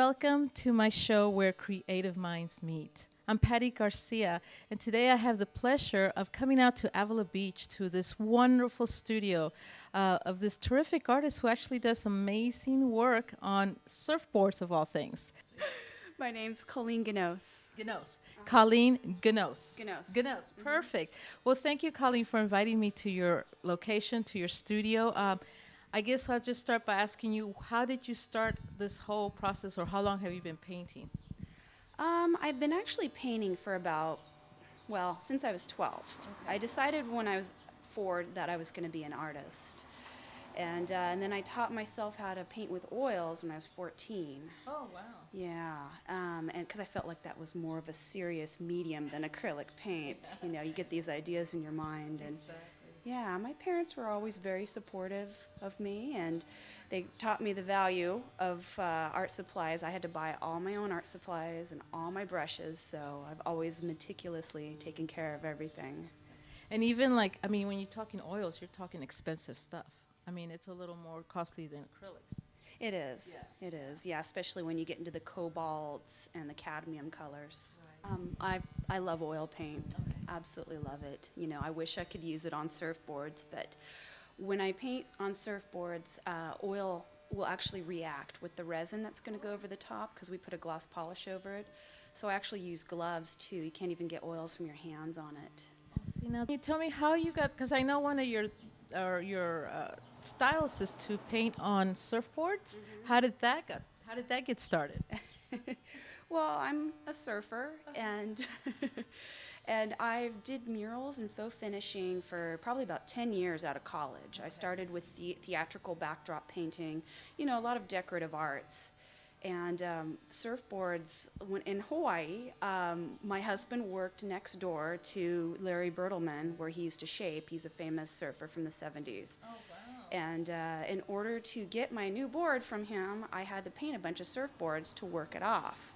welcome to my show where creative minds meet. I'm Patty Garcia, and today I have the pleasure of coming out to Avila Beach to this wonderful studio of this terrific artist who actually does amazing work on surfboards, of all things. My name's Colleen.mov. Gnos. Colleen Gnos. Gnos. Gnos. Perfect. Well, thank you, Colleen, for inviting me to your location, to your studio. I guess I'll just start by asking you, how did you start this whole process, or how long have you been painting? I've been actually painting for about, well, since I was 12. Okay. I decided when I was 4 that I was going to be an artist. And then I taught myself how to paint with oils when I was 14. Oh, wow. Yeah, and because I felt like that was more of a serious medium than acrylic paint. You know, you get these ideas in your mind. And Exactly. yeah, my parents were always very supportive of me, and they taught me the value of art supplies. I had to buy all my own art supplies and all my brushes, so I've always meticulously taken care of everything. And even like, I mean, when you're talking oils, you're talking expensive stuff. I mean, it's a little more costly than acrylics. It is. Yeah. It is. Yeah, especially when you get into the cobalts and the cadmium colors. Right. I love oil paint. Okay. Absolutely love it. You know, I wish I could use it on surfboards, but when I paint on surfboards, oil will actually react with the resin that's going to go over the top because we put a gloss polish over it. So I actually use gloves too. You can't even get oils from your hands on it. See, now, can you tell me how you got, because I know one of your styles is to paint on surfboards. Mm-hmm. How did that get started? Well, I'm a surfer, and and I did murals and faux finishing for probably about 10 years out of college. I started with theatrical backdrop painting, you know, a lot of decorative arts. And surfboards, in Hawaii, my husband worked next door to Larry Bertleman, where he used to shape. He's a famous surfer from the 70s. Oh, wow. And in order to get my new board from him, I had to paint a bunch of surfboards to work it off.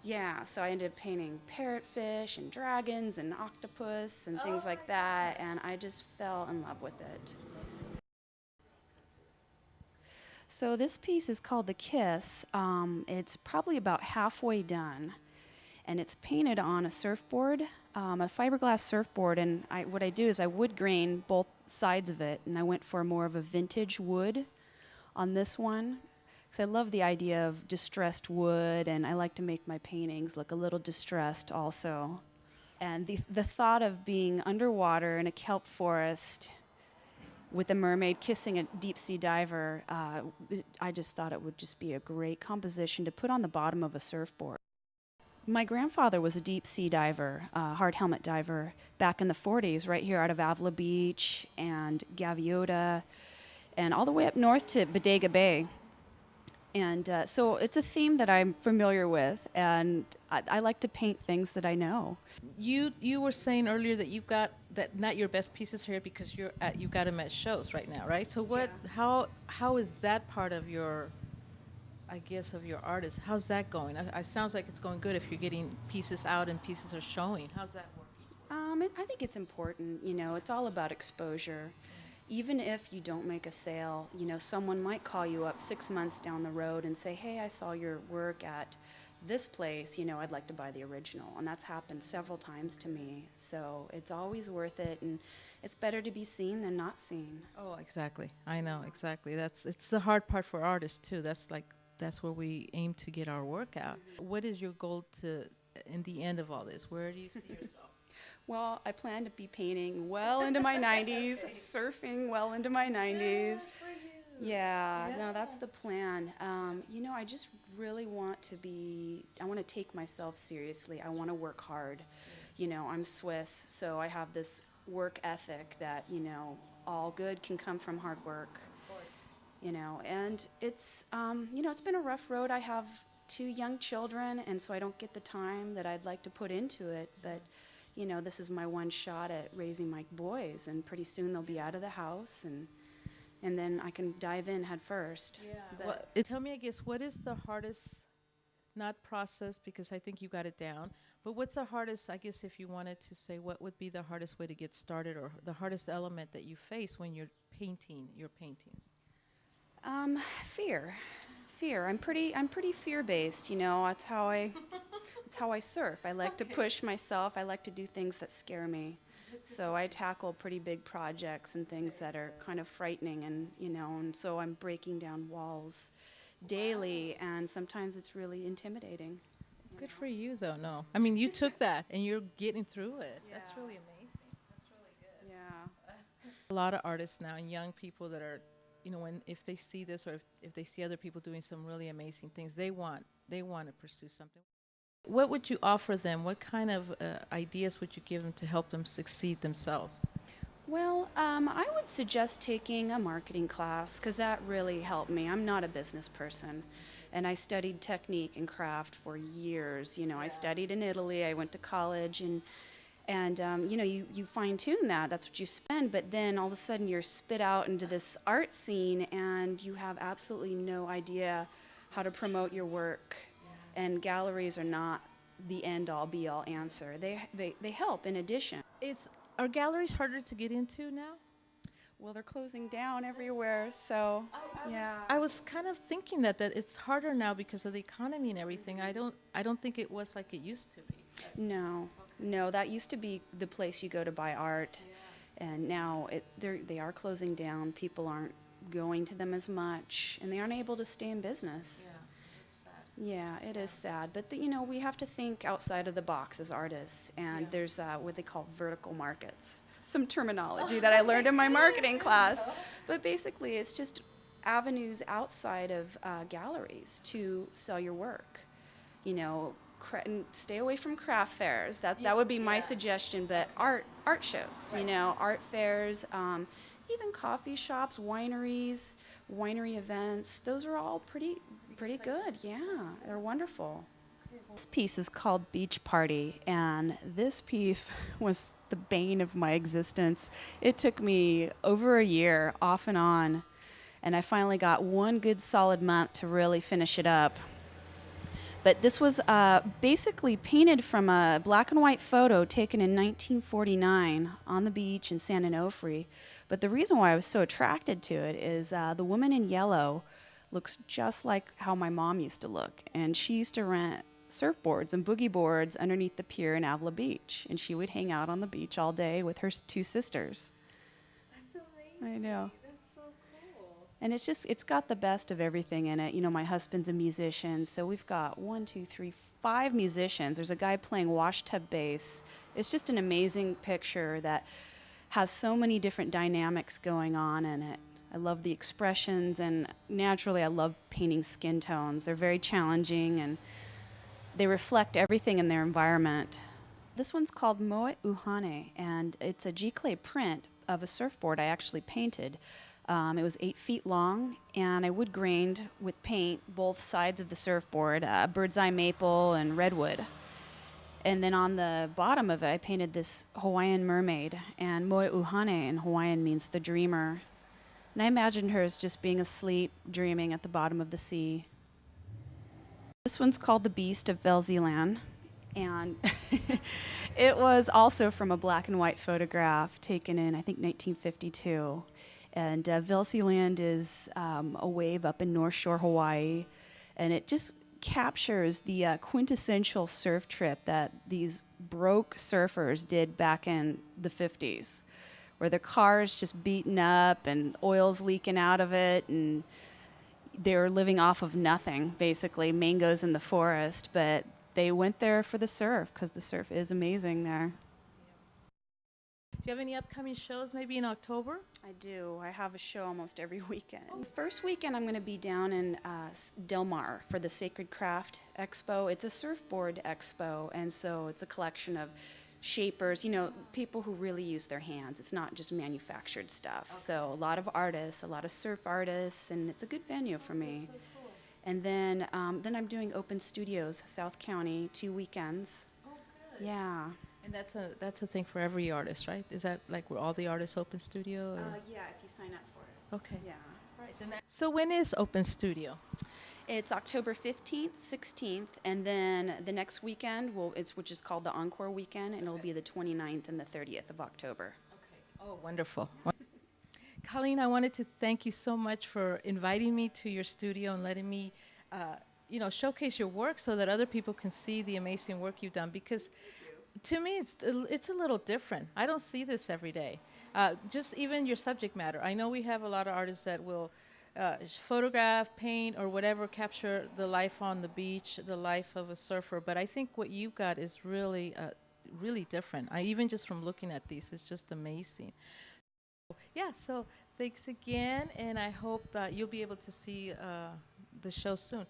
Yeah, so I ended up painting parrotfish and dragons and octopus and things like that, and I just fell in love with it. So this piece is called The Kiss. It's probably about halfway done, and it's painted on a surfboard, a fiberglass surfboard, and what I do is I wood grain both sides of it, and I went for more of a vintage wood on this one, because I love the idea of distressed wood, and I like to make my paintings look a little distressed also. And the thought of being underwater in a kelp forest with a mermaid kissing a deep-sea diver, I just thought it would just be a great composition to put on the bottom of a surfboard. My grandfather was a deep-sea diver, hard helmet diver, back in the 40s, right here out of Avila Beach and Gaviota, and all the way up north to Bodega Bay. And so it's a theme that I'm familiar with, and I like to paint things that I know. You were saying earlier that you got that not your best pieces here because you got them at shows right now, right? So what? Yeah. How is that part of your, I guess, of your artist? How's that going? It sounds like it's going good if you're getting pieces out and pieces are showing. How's that working? I think it's important. You know, it's all about exposure. Even if you don't make a sale, you know, someone might call you up 6 months down the road and say, hey, I saw your work at this place, you know, I'd like to buy the original. And that's happened several times to me. So it's always worth it, and it's better to be seen than not seen. Oh, exactly. I know, exactly. It's the hard part for artists too. That's where we aim to get our work out. Mm-hmm. What is your goal in the end of all this? Where do you see yourself? Well, I plan to be painting well into my 90s, surfing well into my 90s. Yeah, no, that's the plan. You know, I just really want to take myself seriously. I want to work hard. You know, I'm Swiss, so I have this work ethic that, you know, all good can come from hard work. Of course. You know, and it's, you know, it's been a rough road. I have 2 young children, and so I don't get the time that I'd like to put into it, but you know, this is my one shot at raising my boys, and pretty soon they'll be out of the house, and then I can dive in head first. Yeah. Well, tell me, I guess, what is the hardest, not process, because I think you got it down, but what's the hardest, I guess, if you wanted to say, what would be the hardest way to get started, or the hardest element that you face when you're painting your paintings? Fear. Fear. I'm pretty fear-based, that's how I surf. I like to push myself. I like to do things that scare me. So I tackle pretty big projects and things that are kind of frightening and so I'm breaking down walls daily and sometimes it's really intimidating. Good for you, though. No, I mean, you took that and you're getting through it. That's Yeah. really amazing. That's really good. Yeah. A lot of artists now and young people that are, when if they see this or if they see other people doing some really amazing things, they want to pursue something. What would you offer them? What kind of ideas would you give them to help them succeed themselves? Well, I would suggest taking a marketing class because that really helped me. I'm not a business person, and I studied technique and craft for years. I studied in Italy. I went to college, and you fine tune that. That's what you spend. But then all of a sudden, you're spit out into this art scene, and you have absolutely no idea how to promote your work. And galleries are not the end all be all answer. They help in addition. Is Are galleries harder to get into now? Well, they're closing down everywhere, so yeah. I was kind of thinking that it's harder now because of the economy and everything. I don't think it was like it used to be. No, no, that used to be the place you go to buy art, and now they are closing down. People aren't going to them as much, and they aren't able to stay in business. It's sad. Yeah, it is sad, but we have to think outside of the box as artists, and there's what they call vertical markets. Some terminology that I learned in my marketing class, but basically it's just avenues outside of galleries to sell your work. And stay away from craft fairs. That would be my suggestion. But art shows, art fairs, even coffee shops, wineries, winery events. Those are all pretty good. Yeah, they're wonderful. This piece is called Beach Party, and this piece was the bane of my existence. It took me over a year, off and on, and I finally got one good solid month to really finish it up. But this was basically painted from a black and white photo taken in 1949 on the beach in San Onofre. But the reason why I was so attracted to it is the woman in yellow looks just like how my mom used to look. And she used to rent surfboards and boogie boards underneath the pier in Avila Beach. And she would hang out on the beach all day with her two sisters. That's amazing. I know. That's so cool. And it's got the best of everything in it. My husband's a musician, so we've got 5 musicians. There's a guy playing washtub bass. It's just an amazing picture that has so many different dynamics going on in it. I love the expressions, and naturally I love painting skin tones. They're very challenging, and they reflect everything in their environment. This one's called Moe Uhane, and it's a G-clay print of a surfboard I actually painted. It was 8 feet long, and I wood grained with paint both sides of the surfboard, bird's eye maple and redwood. And then on the bottom of it, I painted this Hawaiian mermaid, and Moe Uhane in Hawaiian means the dreamer. And I imagined her as just being asleep, dreaming at the bottom of the sea. This one's called The Beast of Velzeland, and it was also from a black and white photograph taken in, I think, 1952. And Velzeland is a wave up in North Shore, Hawaii, and it just captures the quintessential surf trip that these broke surfers did back in the 50s, where their car's just beaten up and oil's leaking out of it, and they were living off of nothing, basically, mangoes in the forest, but they went there for the surf because the surf is amazing there. Do you have any upcoming shows maybe in October? I do. I have a show almost every weekend. The first weekend I'm going to be down in Del Mar for the Sacred Craft Expo. It's a surfboard expo, and so it's a collection of shapers, people who really use their hands. It's not just manufactured stuff. Okay. So a lot of artists, a lot of surf artists, and it's a good venue for me. That's so cool. And then I'm doing open studios, South County, 2 weekends. Oh, good. Yeah. And that's a thing for every artist, right? Is that like where all the artists open studio? Or? Yeah, if you sign up for it. Okay. Yeah. Right. So when is open studio? It's October 15th, 16th, and then the next weekend, which is called the Encore Weekend, and it'll be the 29th and the 30th of October. Okay. Oh, wonderful. Colleen, I wanted to thank you so much for inviting me to your studio and letting me, showcase your work so that other people can see the amazing work you've done. Because to me, it's a little different. I don't see this every day. Just even your subject matter. I know we have a lot of artists that will photograph, paint, or whatever, capture the life on the beach, the life of a surfer. But I think what you've got is really, really different. Even just from looking at these, it's just amazing. Yeah, so thanks again, and I hope that you'll be able to see the show soon.